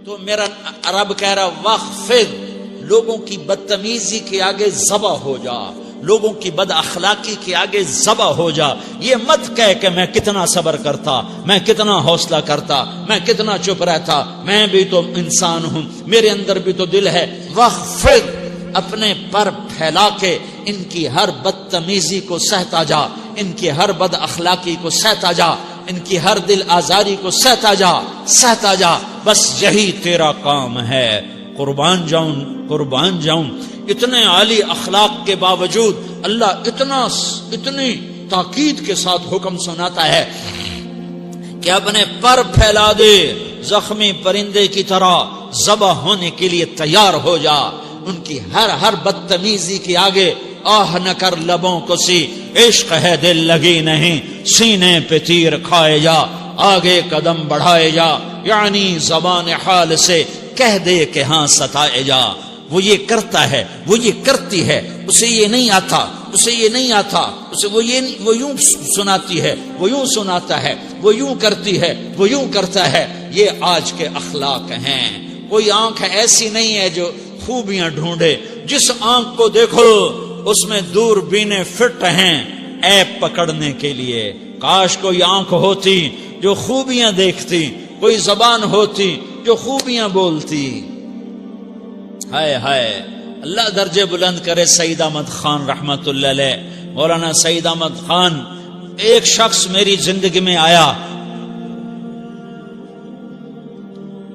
تو میرا رب کہہ رہا وخفض، لوگوں کی بدتمیزی کے آگے ذبح ہو جا، لوگوں کی بد اخلاقی کے آگے ذبح ہو جا. یہ مت کہہ کہ میں کتنا صبر کرتا، میں کتنا حوصلہ کرتا، میں کتنا چپ رہتا، میں بھی تو انسان ہوں، میرے اندر بھی تو دل ہے. وخفض، اپنے پر پھیلا کے ان کی ہر بدتمیزی کو سہتا جا، ان کی ہر بد اخلاقی کو سہتا جا، ان کی ہر دل آزاری کو سہتا جا، سہتا جا. بس یہی تیرا کام ہے. قربان جاؤں، قربان جاؤں. اتنے عالی اخلاق کے باوجود اللہ اتنی تاکید کے ساتھ حکم سناتا ہے کہ اپنے پر پھیلا دے، زخمی پرندے کی طرح ذبح ہونے کے لیے تیار ہو جا. ان کی ہر بدتمیزی کے آگے آہ نہ کر لبوں کو سی، عشق ہے دل لگی نہیں، سینے پہ تیر کھائے جا، آگے قدم بڑھائے جا، یعنی زبان حال سے کہہ دے کہ ہاں ستائے جا. وہ یہ کرتا ہے، وہ یہ کرتی ہے، اسے یہ نہیں آتا، اسے یہ نہیں آتا، اسے وہ یوں سناتی ہے، وہ یوں سناتا ہے، وہ یوں کرتی ہے، وہ یوں کرتا ہے. یہ آج کے اخلاق ہیں. کوئی آنکھ ایسی نہیں ہے جو خوبیاں ڈھونڈے. جس آنکھ کو دیکھو اس میں دوربینیں فٹ ہیں عیب پکڑنے کے لیے. کاش کوئی آنکھ ہوتی جو خوبیاں دیکھتی، کوئی زبان ہوتی جو خوبیاں بولتی. ہائے ہائے، اللہ درجے بلند کرے. سعید احمد خان رحمت اللہ علیہ، مولانا سعید احمد خان، ایک شخص میری زندگی میں آیا.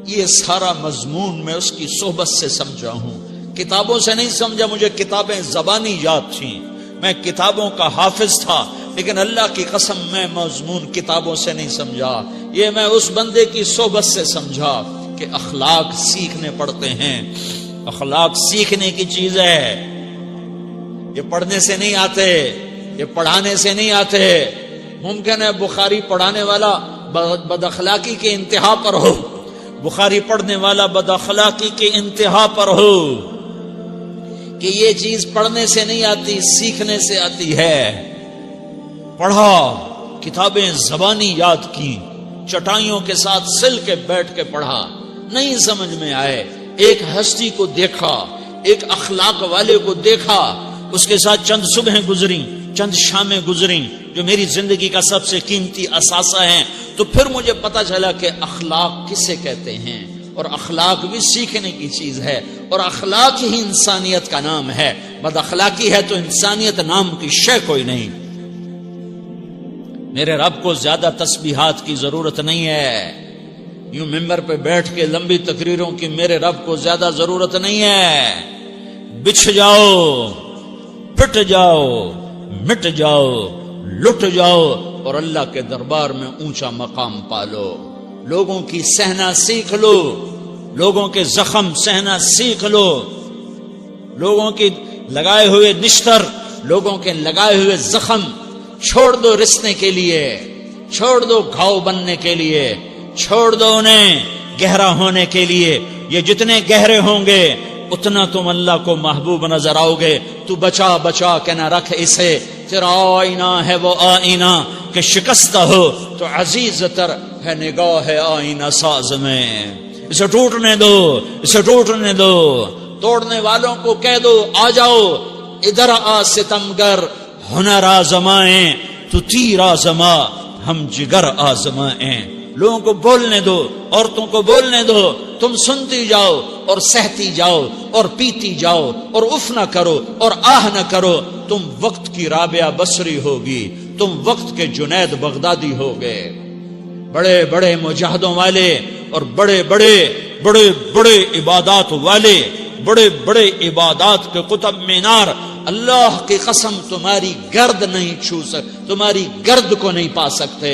یہ سارا مضمون میں اس کی صحبت سے سمجھا ہوں، کتابوں سے نہیں سمجھا. مجھے کتابیں زبانی یاد تھیں، میں کتابوں کا حافظ تھا، لیکن اللہ کی قسم میں مضمون کتابوں سے نہیں سمجھا. یہ میں اس بندے کی صحبت سے سمجھا کہ اخلاق سیکھنے پڑتے ہیں. اخلاق سیکھنے کی چیز ہے، یہ پڑھنے سے نہیں آتے، یہ پڑھانے سے نہیں آتے. ممکن ہے بخاری پڑھانے والا بد اخلاقی کے انتہا پر ہو، بخاری پڑھنے والا بد اخلاقی کے انتہا پر ہو، کہ یہ چیز پڑھنے سے نہیں آتی، سیکھنے سے آتی ہے. پڑھا، کتابیں زبانی یاد کی، چٹائیوں کے ساتھ سل کے بیٹھ کے پڑھا. نہیں سمجھ میں آئے، ایک ہستی کو دیکھا، ایک اخلاق والے کو دیکھا، اس کے ساتھ چند صبحیں گزری، چند شامیں گزری جو میری زندگی کا سب سے قیمتی اثاثہ ہیں. تو پھر مجھے پتا چلا کہ اخلاق کسے کہتے ہیں، اور اخلاق بھی سیکھنے کی چیز ہے، اور اخلاق ہی انسانیت کا نام ہے. بد اخلاقی ہے تو انسانیت نام کی شے کوئی نہیں. میرے رب کو زیادہ تسبیحات کی ضرورت نہیں ہے، یوں ممبر پہ بیٹھ کے لمبی تقریروں کی میرے رب کو زیادہ ضرورت نہیں ہے. بچھ جاؤ، پٹ جاؤ، مٹ جاؤ، لٹ جاؤ، اور اللہ کے دربار میں اونچا مقام پالو. لوگوں کی سہنا سیکھ لو، لوگوں کے زخم سہنا سیکھ لو، لوگوں کی لگائے ہوئے نشتر، لوگوں کے لگائے ہوئے زخم چھوڑ دو رسنے کے لیے، چھوڑ دو گھاؤ بننے کے لیے، چھوڑ دو انہیں گہرا ہونے کے لیے. یہ جتنے گہرے ہوں گے اتنا تم اللہ کو محبوب نظر آؤ گے. تو بچا بچا کے نہ رکھ اسے، تیرا آئینہ ہے وہ آئینہ کہ شکستہ ہو تو عزیز تر ہے نگاہ آئینہ ساز میں. اسے ٹوٹنے دو، اسے ٹوٹنے دو. توڑنے والوں کو کہہ دو آ جاؤ ادھر آ ستمگر، ہنر آزمائیں تو تیر آزما، ہم جگر آزمائیں. لوگوں کو بولنے دو، عورتوں کو بولنے دو، تم سنتی جاؤ اور سہتی جاؤ اور پیتی جاؤ اور اف نہ کرو اور آہ نہ کرو. تم وقت کی رابعہ بصری ہوگی، تم وقت کے جنید بغدادی ہوگے. بڑے بڑے مجاہدوں والے اور بڑے بڑے بڑے بڑے عبادات والے، بڑے بڑے عبادات کے قطب مینار، اللہ کی قسم تمہاری گرد نہیں چھو تمہاری گرد کو نہیں پا سکتے.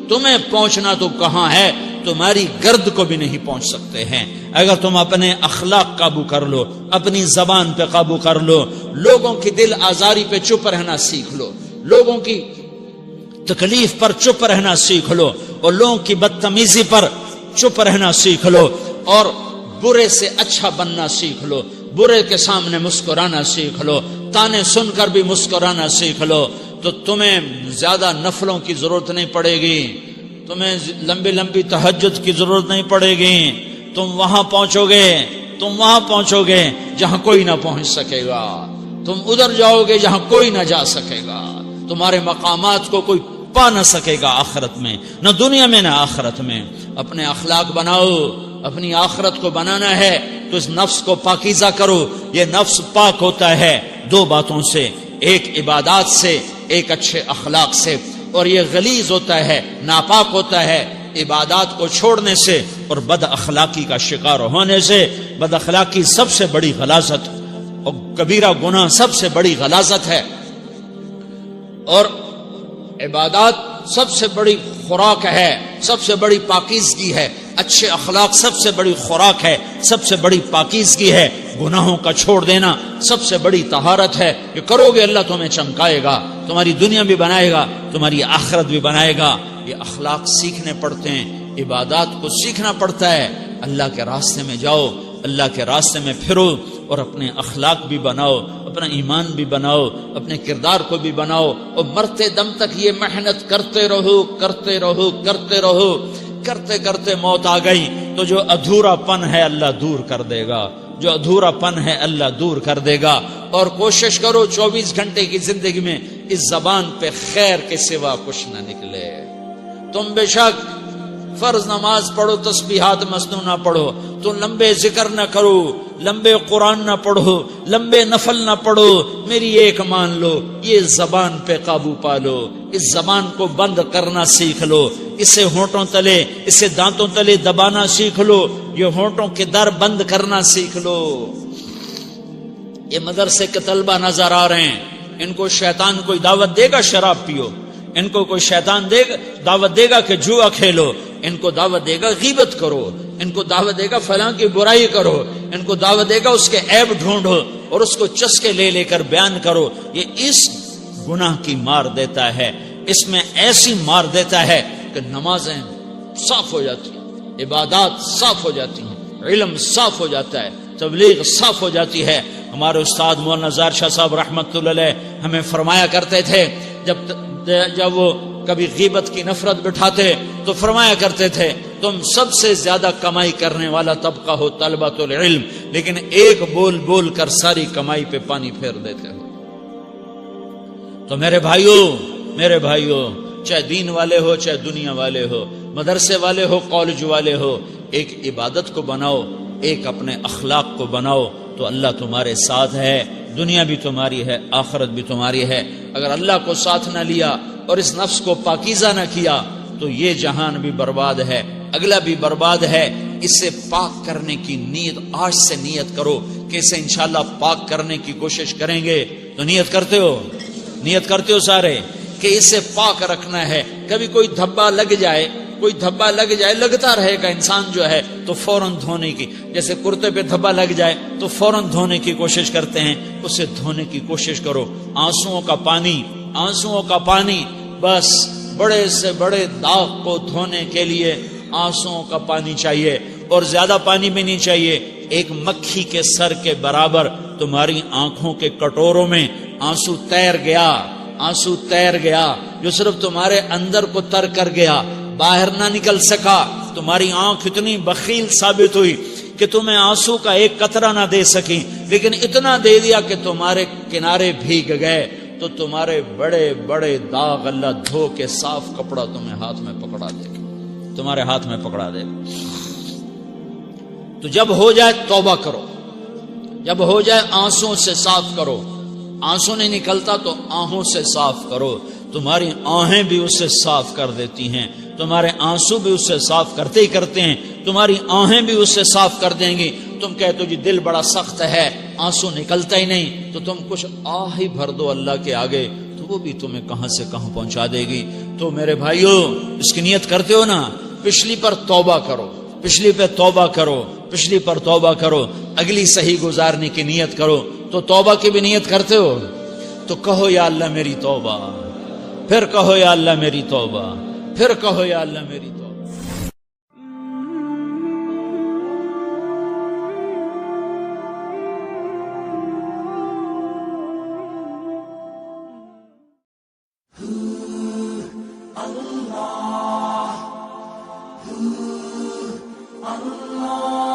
تمہیں پہنچنا تو کہاں ہے، تمہاری گرد کو بھی نہیں پہنچ سکتے ہیں. اگر تم اپنے اخلاق قابو کر لو، اپنی زبان پہ قابو کر لو، لوگوں کی دل آزاری پہ چپ رہنا سیکھ لو، لوگوں کی تکلیف پر چپ رہنا سیکھ لو، اور لوگوں کی بدتمیزی پر چپ رہنا سیکھ لو، اور برے سے اچھا بننا سیکھ لو، برے کے سامنے مسکرانا سیکھ لو، تانے سن کر بھی مسکرانا سیکھ لو، تو تمہیں زیادہ نفلوں کی ضرورت نہیں پڑے گی. تمہیں لمبی لمبی تہجد کی ضرورت نہیں پڑے گی. تم وہاں پہنچو گے جہاں کوئی نہ پہنچ سکے گا. تم ادھر جاؤ گے جہاں کوئی نہ جا سکے گا. تمہارے مقامات کو کوئی پا نہ سکے گا آخرت میں، نہ دنیا میں نہ آخرت میں. اپنے اخلاق بناؤ. اپنی آخرت کو بنانا ہے تو اس نفس کو پاکیزہ کرو. یہ نفس پاک ہوتا ہے دو باتوں سے، ایک عبادات سے، ایک اچھے اخلاق سے. اور یہ غلیظ ہوتا ہے، ناپاک ہوتا ہے عبادات کو چھوڑنے سے اور بد اخلاقی کا شکار ہونے سے. بد اخلاقی سب سے بڑی غلاظت اور کبیرہ گناہ سب سے بڑی غلاظت ہے، اور عبادات سب سے بڑی خوراک ہے، سب سے بڑی پاکیزگی ہے. اچھے اخلاق سب سے بڑی خوراک ہے، سب سے بڑی پاکیزگی ہے. گناہوں کا چھوڑ دینا سب سے بڑی طہارت ہے. یہ کرو گے اللہ تمہیں چمکائے گا، تمہاری دنیا بھی بنائے گا، تمہاری آخرت بھی بنائے گا. یہ اخلاق سیکھنے پڑتے ہیں، عبادات کو سیکھنا پڑتا ہے. اللہ کے راستے میں جاؤ، اللہ کے راستے میں پھرو اور اپنے اخلاق بھی بناؤ، اپنا ایمان بھی بناؤ، اپنے کردار کو بھی بناؤ. اور مرتے دم تک یہ محنت کرتے رہو. کرتے کرتے موت آ گئی تو جو ادھورا پن ہے اللہ دور کر دے گا. جو ادھورا پن ہے اللہ دور کر دے گا. اور کوشش کرو 24 گھنٹے کی زندگی میں اس زبان پہ خیر کے سوا کچھ نہ نکلے. تم بے شک فرض نماز پڑھو، تسبیحات مسنون نہ پڑھو، تو لمبے ذکر نہ کرو، لمبے قرآن نہ پڑھو، لمبے نفل نہ پڑھو. میری ایک مان لو، یہ زبان پہ قابو پا لو. اس زبان کو بند کرنا سیکھ لو. اسے ہونٹوں تلے، اسے دانتوں تلے دبانا سیکھ لو. یہ ہونٹوں کے در بند کرنا سیکھ لو. یہ مدرسے کے طلبہ نظر آ رہے ہیں، ان کو شیطان کوئی دعوت دے گا شراب پیو، ان کو کوئی شیطان دعوت دے گا کہ جوا کھیلو، ان کو دعوت دے گا غیبت کرو، ان کو دعوت دے گا فلاں کی برائی کرو، ان کو دعوت دے گا اس کے عیب ڈھونڈو اور اس کو چسکے لے کر بیان کرو. یہ اس گناہ کی مار دیتا ہے، اس میں ایسی مار دیتا ہے کہ نمازیں صاف ہو جاتی ہیں، عبادات صاف ہو جاتی ہیں، علم صاف ہو جاتا ہے، تبلیغ صاف ہو جاتی ہے. ہمارے استاد مولانا زار شاہ صاحب رحمت اللہ علیہ ہمیں فرمایا کرتے تھے، جب وہ کبھی غیبت کی نفرت بٹھاتے تو فرمایا کرتے تھے تم سب سے زیادہ کمائی کرنے والا طبقہ ہو طلبۃ العلم، لیکن ایک بول کر ساری کمائی پہ پانی پھیر دیتے ہو. تو میرے بھائیوں چاہے دین والے ہو، چاہے دنیا والے ہو، مدرسے والے ہو، کالج والے ہو، ایک عبادت کو بناؤ، ایک اپنے اخلاق کو بناؤ تو اللہ تمہارے ساتھ ہے. دنیا بھی تمہاری ہے، آخرت بھی تمہاری ہے. اگر اللہ کو ساتھ نہ لیا اور اس نفس کو پاکیزہ نہ کیا تو یہ جہان بھی برباد ہے، اگلا بھی برباد ہے. اسے پاک کرنے کی نیت آج سے نیت کرو کہ اسے انشاءاللہ پاک کرنے کی کوشش کریں گے. تو نیت کرتے ہو سارے کہ اسے پاک رکھنا ہے. کبھی کوئی دھبا لگ جائے، لگتا رہے گا انسان جو ہے تو فوراً دھونے کی، جیسے کرتے پہ دھبا لگ جائے تو فوراً دھونے کی کوشش کرتے ہیں، اسے دھونے کی کوشش کرو. آنسوؤں کا پانی بس بڑے سے بڑے داغ کو دھونے کے لیے آنسوؤں کا پانی چاہیے، اور زیادہ پانی بھی نہیں چاہیے. ایک مکھی کے سر کے برابر تمہاری آنکھوں کے کٹوروں میں آنسو تیر گیا جو صرف تمہارے اندر کو تر کر گیا، باہر نہ نکل سکا. تمہاری آنکھ اتنی بخیل ثابت ہوئی کہ تمہیں آنسو کا ایک قطرہ نہ دے سکی، لیکن اتنا دے دیا کہ تمہارے کنارے بھیگ گئے. تو تمہارے بڑے بڑے داغ اللہ دھو کے صاف کپڑا تمہیں ہاتھ میں پکڑا دے گا، تمہارے ہاتھ میں پکڑا دے گا. تو جب ہو جائے توبہ کرو، جب ہو جائے آنسوں سے صاف کرو. آنسو نہیں نکلتا تو آہوں سے صاف کرو. تمہاری آہیں بھی اسے صاف کر دیتی ہیں، تمہارے آنسو بھی اسے صاف کرتے ہی کرتے ہیں، تمہاری آہیں بھی اسے صاف کر دیں گی. تم کہتے ہو جی دل بڑا سخت ہے، آنسو نکلتا ہی نہیں، تو تم کچھ آہ ہی بھر دو اللہ کے آگے، تو وہ بھی تمہیں کہاں سے کہاں پہنچا دے گی. تو میرے بھائیو اس کی نیت کرتے ہو نا، پچھلی پر توبہ کرو، پچھلی پر توبہ کرو، اگلی صحیح گزارنے کی نیت کرو. تو توبہ کی بھی نیت کرتے ہو تو کہو یا اللہ میری توبہ، پھر کہو یا اللہ میری توبہ، پھر کہو یا اللہ میری توبہ. اللہ